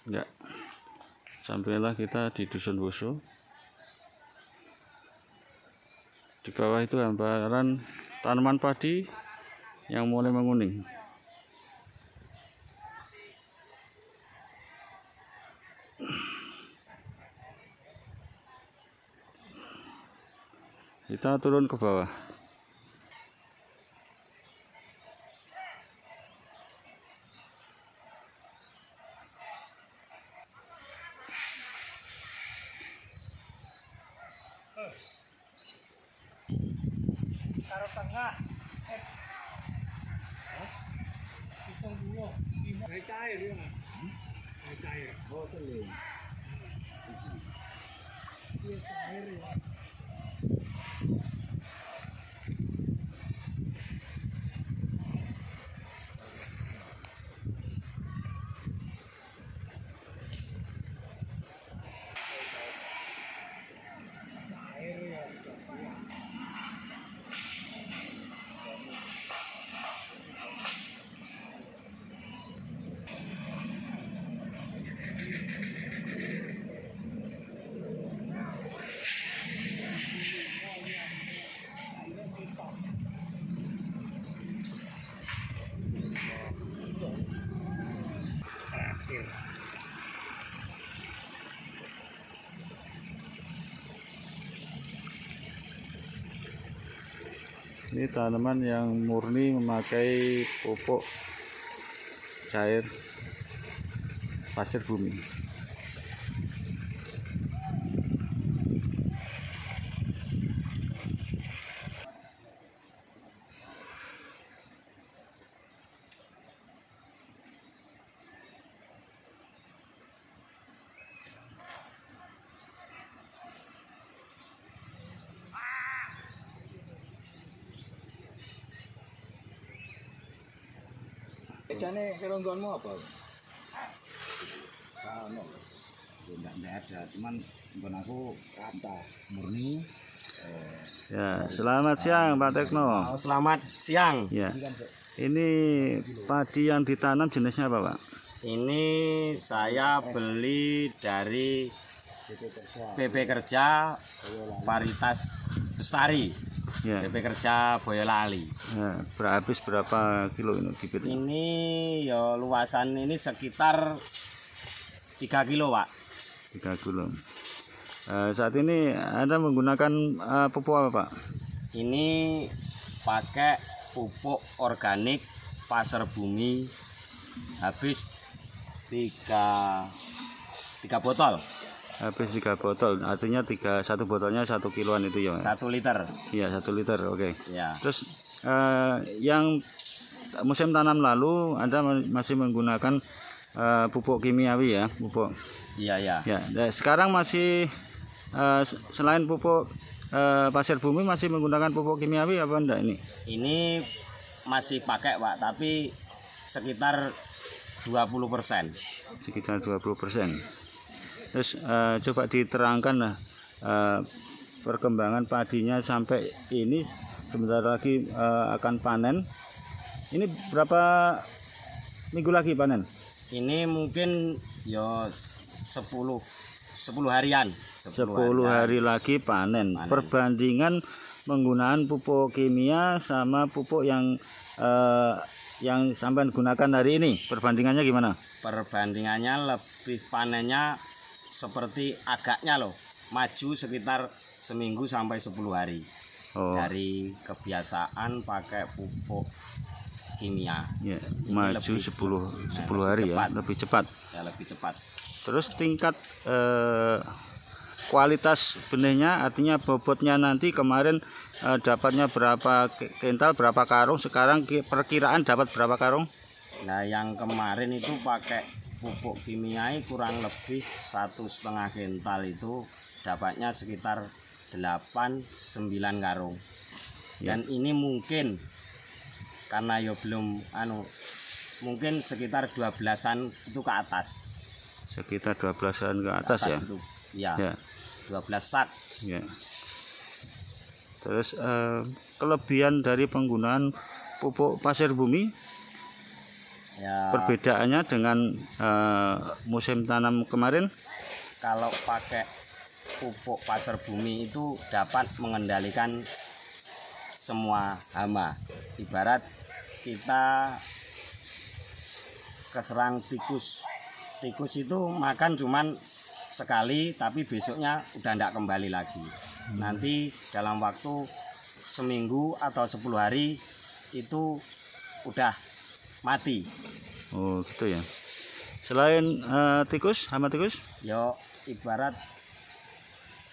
Ya, sampailah kita di Dusun Woso. Di bawah itu hamparan tanaman padi yang mulai menguning. Kita turun ke bawah. Taruh tengah. Cair dia nggak? Cair. Oh telur. Iya cair ya. Ini tanaman yang murni memakai pupuk cair pasir bumi. Jane selonggonmu apa? Ano, enggak ada, cuman bukan aku kata murni. Ya, selamat siang Pak Tekno. Selamat siang. Ya, ini padi yang ditanam jenisnya apa Pak? Ini saya beli dari PP Kerja Varietas Bestari. Ya, PP Kerja Boyolali. ya, habis berapa kilo ini bibit? Ini ya luasan ini sekitar 3 kilo Pak. 3 kilo. Saat ini Anda menggunakan pupuk apa Pak? Ini pakai pupuk organik pasir bumi habis 3 botol. Habis 3 botol, artinya satu botolnya 1 kiloan itu ya Pak? 1 liter. Iya, 1 liter, oke. Ya. Terus yang musim tanam lalu Anda masih menggunakan pupuk kimiawi ya, pupuk. Iya ya. Ya, sekarang masih selain pupuk pasir bumi masih menggunakan pupuk kimiawi apa enggak ini? Ini masih pakai Pak, tapi sekitar 20%. Sekitar 20%. Terus coba diterangkan lah perkembangan padinya sampai ini sebentar lagi akan panen. Ini berapa minggu lagi panen? Ini mungkin ya 10 harian. 10 hari lagi panen. Perbandingan penggunaan pupuk kimia sama pupuk yang sampai gunakan hari ini, perbandingannya gimana? Perbandingannya lebih panennya seperti agaknya loh, maju sekitar seminggu sampai 10 hari. Dari kebiasaan pakai pupuk kimia. Ya, maju 10 hari ya, lebih cepat. Ya, lebih cepat. Terus tingkat kualitas benihnya, artinya bobotnya nanti kemarin dapatnya berapa kental, berapa karung, sekarang perkiraan dapat berapa karung? Nah, yang kemarin itu pakai pupuk kimia kurang lebih 1,5 kental itu dapatnya sekitar 8-9 karung. Dan ini mungkin karena ya belum mungkin sekitar 12-an itu ke atas. Sekitar 12-an ke atas ya. Itu, ya. 12 sak. Ya. Terus kelebihan dari penggunaan pupuk pasir bumi? Ya, Perbedaannya dengan musim tanam kemarin? kalau pakai pupuk pasar bumi itu dapat mengendalikan semua hama. Ibarat kita keserang tikus. Tikus itu makan cuman sekali tapi besoknya udah tidak kembali lagi. Nanti dalam waktu seminggu atau 10 hari itu udah mati. Oh gitu ya. Selain tikus, hama tikus? Yo ibarat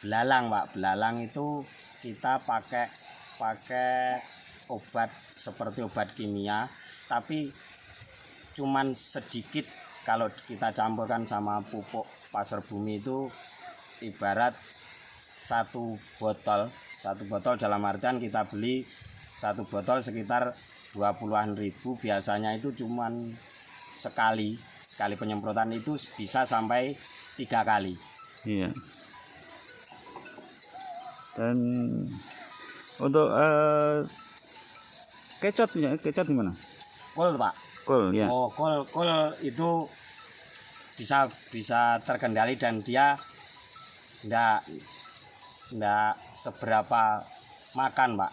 belalang, Pak. Belalang itu kita pakai obat seperti obat kimia, tapi cuman sedikit. Kalau kita campurkan sama pupuk pasar bumi itu ibarat satu botol dalam artian kita beli satu botol sekitar 20-an ribu, biasanya itu cuman sekali penyemprotan itu bisa sampai 3 kali. Iya. Dan untuk kecot gimana? Kol, Pak. Kol ya. Oh, kol itu bisa terkendali dan dia enggak seberapa makan, Pak.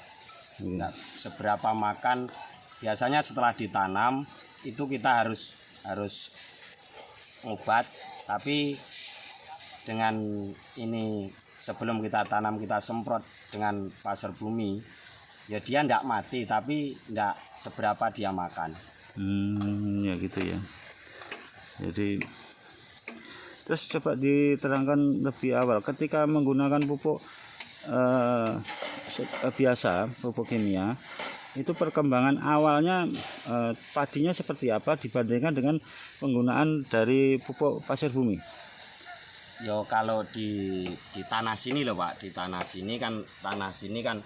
Enggak seberapa makan. Biasanya setelah ditanam itu kita harus obat, tapi dengan ini sebelum kita tanam kita semprot dengan pasar bumi, ya dia enggak mati tapi enggak seberapa dia makan. Ya gitu ya. Jadi terus coba diterangkan lebih awal ketika menggunakan pupuk biasa, pupuk kimia, itu perkembangan awalnya padinya seperti apa dibandingkan dengan penggunaan dari pupuk pasir bumi? Yo kalau di tanah sini loh, Pak, di tanah sini kan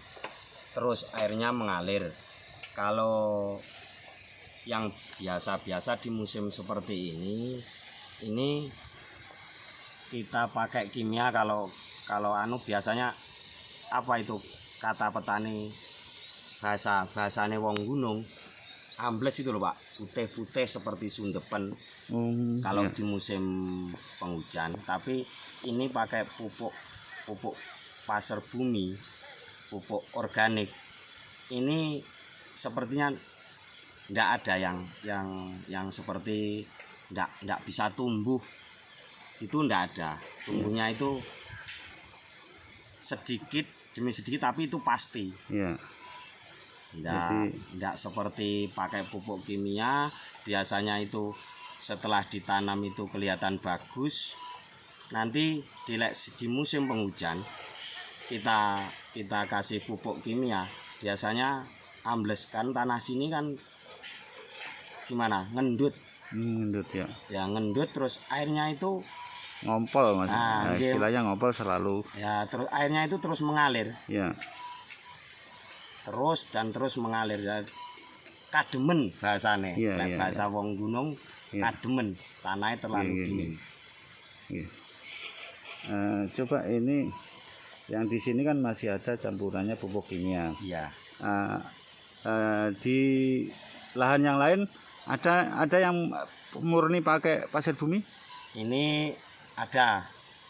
terus airnya mengalir. Kalau yang biasa-biasa di musim seperti ini kita pakai kimia. Kalau biasanya apa itu kata petani bahasane wong gunung, ambles itu loh, Pak, putih-putih seperti sundepen. Kalau Ya. di musim penghujan, tapi ini pakai pupuk pasar bumi, pupuk organik. Ini sepertinya ndak ada yang seperti ndak bisa tumbuh, itu ndak ada. Tumbuhnya itu sedikit demi sedikit tapi itu pasti. Ya. Ndak seperti pakai pupuk kimia. Biasanya itu setelah ditanam itu kelihatan bagus, nanti di musim penghujan kita kasih pupuk kimia, biasanya ambles. Kan tanah sini kan gimana, ngendut Ya. ya, ngendut terus airnya itu Ngompol Mas. Nah, Istilahnya ngompol selalu. ya, terus airnya itu terus mengalir Ya. terus mengalir ya, kademen bahasane. Iya, Nah, iya, bahasa wong gunung Iya. kademen, tanahnya terlalu Iya, dingin. Iya. Coba ini yang di sini kan masih ada campurannya pupuk kimia. Iya. Di lahan yang lain ada yang murni pakai pasir bumi? Ini ada,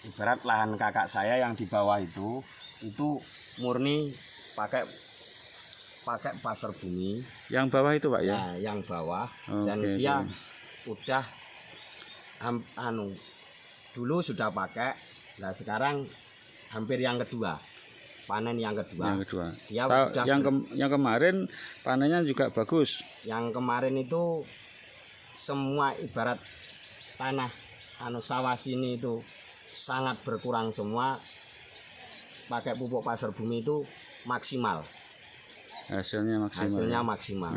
ibarat lahan kakak saya yang di bawah itu murni pakai pasar bumi. Yang bawah itu Pak ya? Nah, yang bawah. Dan Oke, dia oke. udah dulu sudah pakai. Nah, sekarang hampir yang kedua, panen yang kedua. Yang kedua. Dia Tahu, udah yang kemarin panennya juga bagus. yang kemarin itu semua ibarat tanah sawah sini itu sangat berkurang semua. Pakai pupuk pasar bumi itu maksimal. Hasilnya maksimal. Hasilnya maksimal.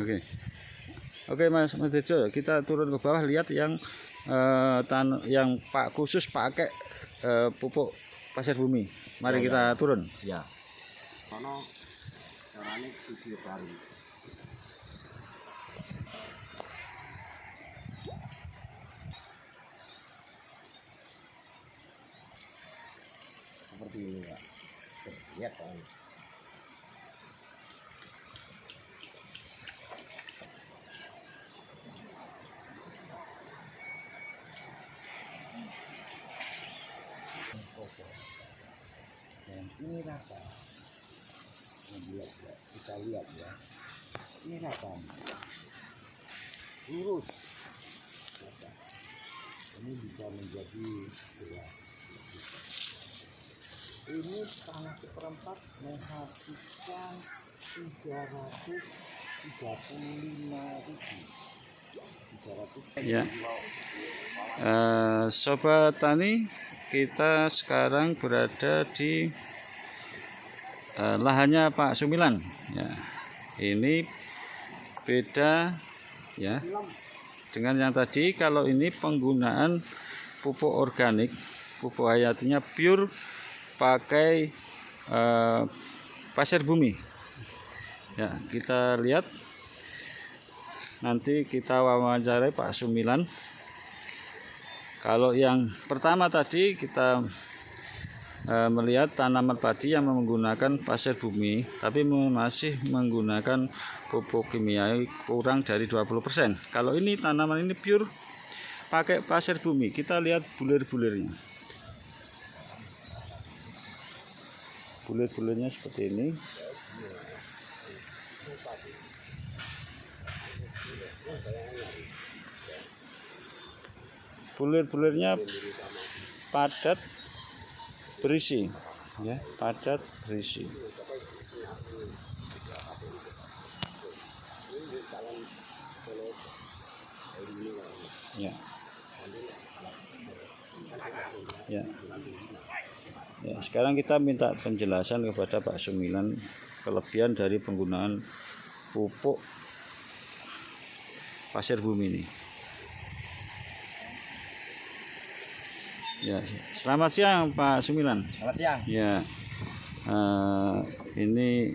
Oke Mas Tejo, kita turun ke bawah lihat yang yang Pak khusus pakai pupuk pasir bumi. Mari kita turun. Ya. Kono carane video baru. Seperti ini, Pak. Lihat kan. Ini rata. Kita lihat ya. Ini rata. Lurus. Rata. Ini bisa menjadi berat. Ini tanah seperempat menghabiskan 335.000. Ya. Sobat Tani, kita sekarang berada di lahannya Pak Sumilan. Ya. Ini beda ya dengan yang tadi. Kalau ini penggunaan pupuk organik, pupuk hayatinya pure pakai pasir bumi. Ya, kita lihat. Nanti kita wawancarai Pak Sumilan. Kalau yang pertama tadi kita melihat tanaman padi yang menggunakan pasir bumi, tapi masih menggunakan pupuk kimia kurang dari 20%. Kalau ini tanaman ini pure pakai pasir bumi. Kita lihat bulir-bulirnya. Bulir-bulirnya seperti ini. Bulir-bulirnya padat berisi, ya, padat berisi. Ya. Ya. Ya, sekarang kita minta penjelasan kepada Pak Sumilan kelebihan dari penggunaan pupuk pasir bumi ini. Ya, selamat siang Pak Sumilan. Selamat siang. Ya, ini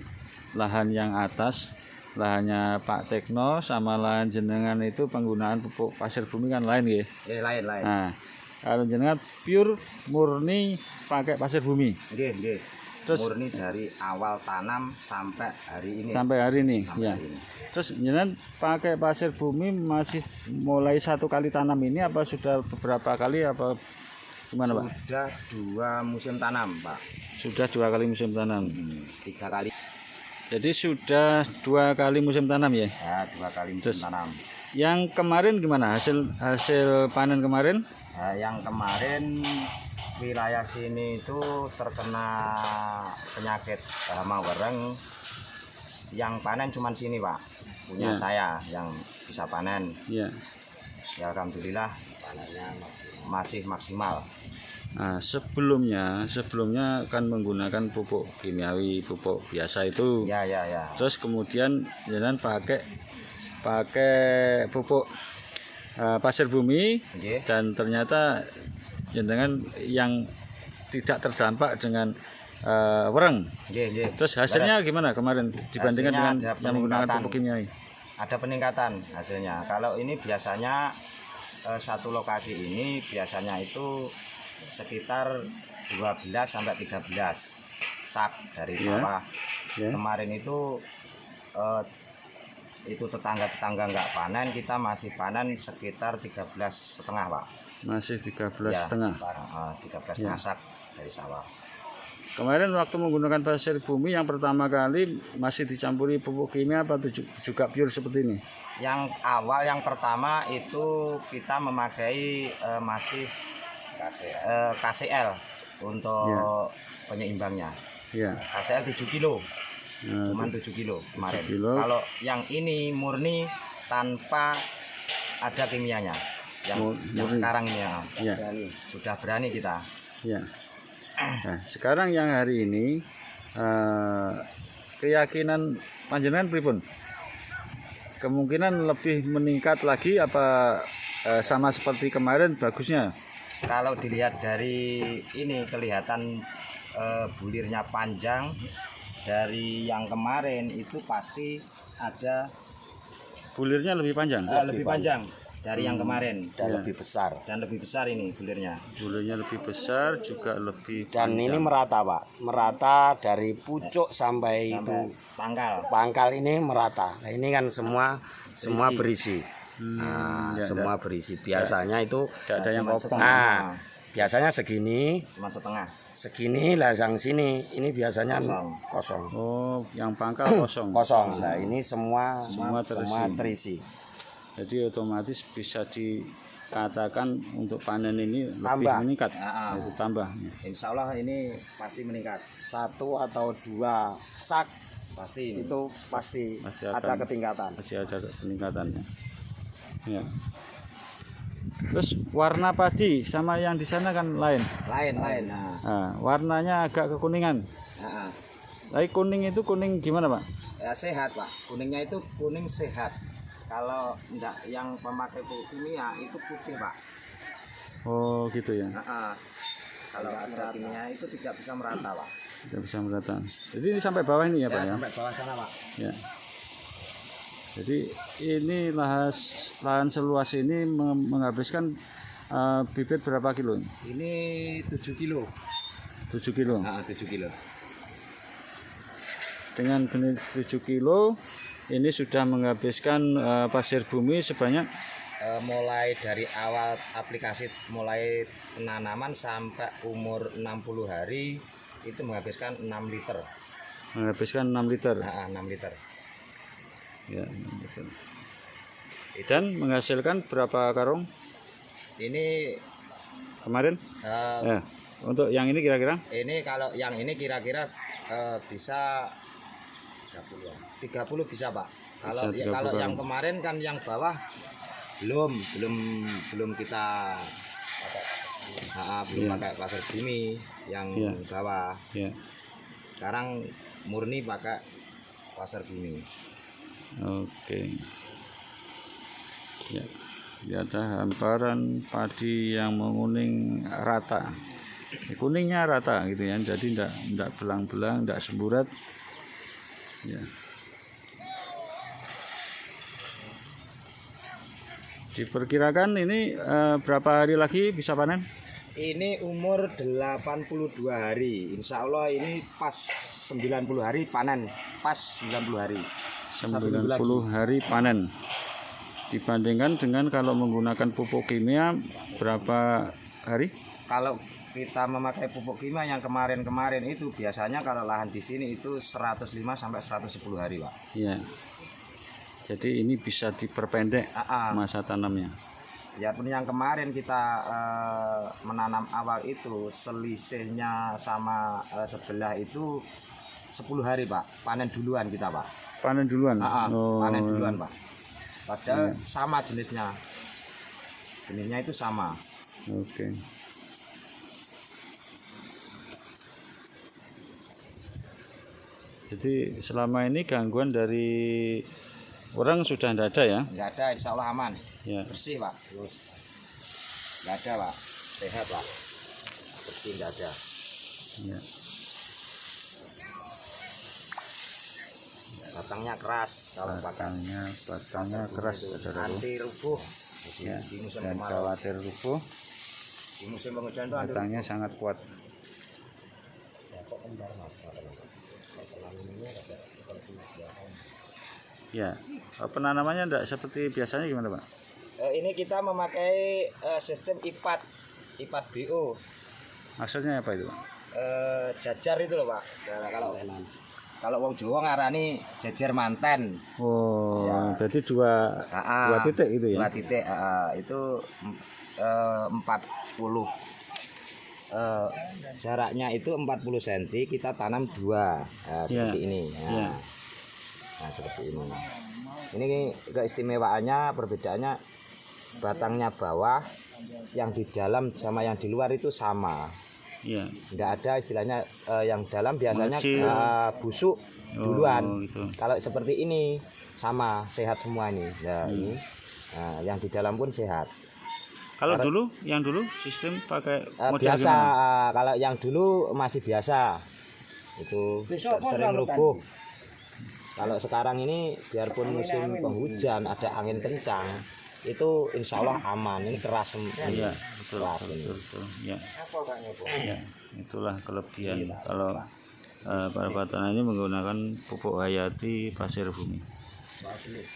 lahan yang atas, lahannya Pak Tekno sama lahan jenengan itu penggunaan pupuk pasir bumi kan lain ya? Lain. Nah, kalau jenengan pure murni pakai pasir bumi. Nggih. Terus Murni dari awal tanam sampai hari ini. sampai hari ini, Sampai ya. hari ini. Terus jenengan pakai pasir bumi masih mulai 1 kali tanam ini apa sudah beberapa kali apa gimana Pak? Sudah 2 musim tanam, Pak. Sudah 2 kali musim tanam. 3 kali. Jadi sudah 2 kali musim tanam ya. Ya, 2 kali musim Terus tanam. yang kemarin gimana hasil panen kemarin? Nah, yang kemarin wilayah sini itu terkena penyakit hama wereng. Yang panen cuma sini, Pak. Punya Ya. saya yang bisa panen. Ya. Ya, alhamdulillah panennya masih maksimal. Nah, sebelumnya kan menggunakan pupuk kimiawi, pupuk biasa itu. Ya. Terus kemudian jenengan pakai pupuk pasir bumi Nggih. dan ternyata jenengan yang tidak terdampak dengan wereng. Nggih. Terus hasilnya gimana kemarin dibandingkan Hasilnya dengan ada yang menggunakan peningkatan. pupuk kimiawi? Ada peningkatan hasilnya. Kalau ini biasanya satu lokasi ini biasanya itu sekitar 12 sampai 13 sak dari Ya. sawah. Ya. Kemarin itu tetangga-tetangga nggak panen, kita masih panen sekitar 13,5 Pak. Masih 13,5. Ya, 13,5 Ya. sak dari sawah. Kemarin waktu menggunakan pasir bumi yang pertama kali masih dicampuri pupuk kimia apa juga pure seperti ini? Yang awal yang pertama itu kita memakai masih KCL untuk penyeimbangnya. Ya. KCL 7 kilo. Nah, Cuman 7 kilo kemarin. 7 kilo. Kalau yang ini murni tanpa ada kimianya. Yang Murni. sekarang ini ya. Ya. Sudah berani kita. Ya. Nah, sekarang yang hari ini keyakinan panjenengan pripun? Kemungkinan lebih meningkat lagi apa sama seperti kemarin bagusnya? Kalau dilihat dari ini kelihatan bulirnya panjang. Dari yang kemarin itu pasti ada Bulirnya lebih panjang. lebih panjang dari yang kemarin dan Ya. lebih besar ini bulirnya. Bulirnya lebih besar juga lebih Dan panjang. ini merata, Pak. Merata dari pucuk sampai itu Pangkal. pangkal ini merata. Nah, ini kan semua berisi. ya, Semua berisi. Biasanya itu tidak ada yang Cuma kopong. setengah. nah, biasanya segini, cuma setengah. segini lah yang sini. Ini biasanya kosong. Oh, yang pangkal kosong. Kosong. Nah, ini semua terisi. terisi. Jadi otomatis bisa dikatakan untuk panen ini lebih Tambah. meningkat. Ah, ah. Itu tambah. Insya Allah ini pasti meningkat. 1 atau 2 sak Pasti. itu pasti Masih ada akan- ketingkatan. Masih ada peningkatannya. Ya. Terus warna padi sama yang di sana kan lain. Lain. Nah, warnanya agak kekuningan. Ah, ah. Tapi kuning itu kuning gimana, Pak? Ya, sehat Pak. Kuningnya itu kuning sehat. Kalau enggak yang pemakai pupuk kimia itu putih Pak. Oh, gitu ya. Ah, ah. Kalau ada kimia itu tidak bisa merata Pak. Tidak bisa merata. Jadi ini sampai bawah ini ya, Pak ya? Sampai bawah sana Pak. Ya. Jadi ini lahan seluas ini menghabiskan bibit berapa kilo? Ini 7 kilo. 7 kilo. Ah, 7 kilo. Dengan benih 7 kilo ini sudah menghabiskan pasir bumi sebanyak Mulai dari awal aplikasi, mulai penanaman sampai umur 60 hari itu menghabiskan 6 liter. 6 liter. Ah, 6 liter. Ya, 6 liter. Dan menghasilkan berapa karung Ini kemarin? eh, Ya. Untuk yang ini kira-kira? ini kalau yang ini kira-kira bisa 30 bisa Pak. Kalau Bisa 30 kalau yang karung. kemarin kan yang bawah belum kita belum Iya. pakai pasir bumi yang Iya. bawah. Ya. Sekarang murni pakai pasir bumi. Oke. Ya. Ya, ada hamparan padi yang menguning rata. Kuningnya rata gitu ya. Jadi enggak belang-belang, enggak semburat. Ya. Diperkirakan ini berapa hari lagi bisa panen? Ini umur 82 hari. Insya Allah ini pas 90 hari panen. Pas 90 hari. 90 hari panen. Dibandingkan dengan kalau menggunakan pupuk kimia berapa hari? Kalau kita memakai pupuk kimia yang kemarin-kemarin itu biasanya kalau lahan di sini itu 105 sampai 110 hari, Pak. Ya. Jadi ini bisa diperpendek Ah, ah. masa tanamnya. Ya pun yang kemarin kita menanam awal itu selisihnya sama sebelah itu 10 hari Pak. Panen duluan kita Pak. Panen duluan. Panen duluan Pak. Padahal sama jenisnya. Jenisnya itu sama. Oke. Jadi selama ini gangguan dari orang sudah tidak ada ya? Enggak ada, insya Allah aman. Ya. Bersih Pak. Enggak ada Pak. Sehat Pak. Bersih enggak ada. Ya. Batangnya keras kalau pakai Batangnya keras, saudara. anti rubuh. Ya. Di musim Dan kemarau. khawatir rubuh, Di musim penghujan itu anti batangnya sangat kuat. Ya, penanamannya tidak seperti biasanya gimana Pak? Ini kita memakai sistem IPAT BO. Maksudnya apa itu Pak? Jajar itu loh Pak. Nah, kalau wong Jawa ngarani jajar manten. Oh, Ya. jadi dua titik itu ya? 2 titik. Itu 40. Jaraknya itu 40 cm. Kita tanam 2 seperti ini. Ya. Nah, seperti ini. Ini keistimewaannya, perbedaannya batangnya bawah, yang di dalam sama yang di luar itu sama. Iya. Tidak ada istilahnya yang dalam biasanya Mengecil. busuk duluan. Gitu. Kalau seperti ini sama sehat semua ini. Ya, ini yang di dalam pun sehat. Kalau yang dulu sistem pakai model Biasa gimana? kalau yang dulu masih biasa. Itu sering rubuh. Kalau sekarang ini biarpun musim penghujan ada angin kencang, itu insya Allah aman. Ini keras Iya, betul, keras betul, ini. betul, betul. Ya. Ya, itulah kelebihan kalau para petani ini menggunakan pupuk hayati pasir bumi.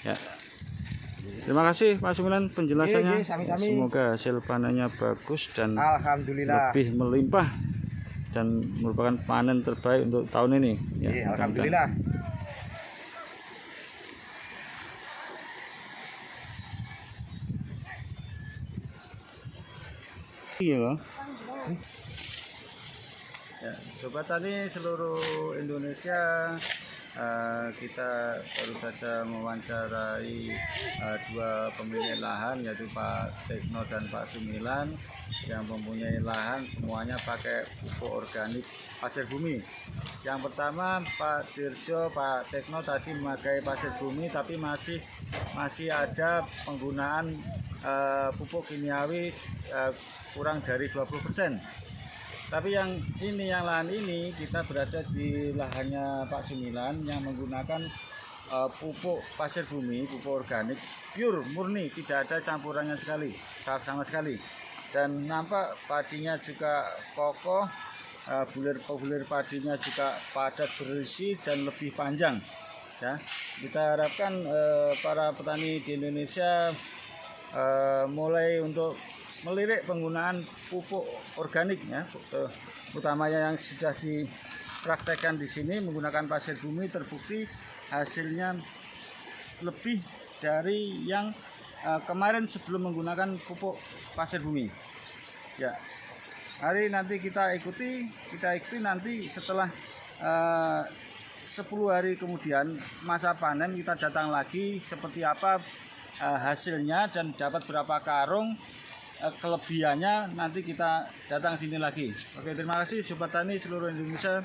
Ya. Terima kasih Pak Sumilan penjelasannya. Iya, sami-sami. Semoga hasil panennya bagus dan Alhamdulillah. lebih melimpah dan merupakan panen terbaik untuk tahun ini. Ya, Iya, mudah-mudahan. alhamdulillah. Iya, Bang. Ya, Sobat Tani seluruh Indonesia, kita baru saja mewawancarai dua pemilik lahan, yaitu Pak Tekno dan Pak Sumilan, yang mempunyai lahan semuanya pakai pupuk organik pasir bumi. Yang pertama Pak Dirjo, Pak Tekno tadi memakai pasir bumi, tapi masih ada penggunaan pupuk kimiawi kurang dari 20%. Tapi yang lahan ini kita berada di lahannya Pak Sumilan yang menggunakan pupuk pasir bumi, pupuk organik pure murni, tidak ada campurannya sama sekali. Dan nampak padinya juga kokoh, bulir padinya juga padat berisi dan lebih panjang. Ya, kita harapkan para petani di Indonesia mulai untuk melirik penggunaan pupuk organik, ya, utamanya yang sudah dipraktekkan di sini menggunakan pasir bumi, terbukti hasilnya lebih dari yang kemarin sebelum menggunakan pupuk pasir bumi. Ya, hari nanti kita ikuti nanti setelah 10 hari kemudian masa panen, kita datang lagi seperti apa hasilnya dan dapat berapa karung. Kelebihannya nanti kita datang sini lagi. Oke, terima kasih Sobat Tani seluruh Indonesia.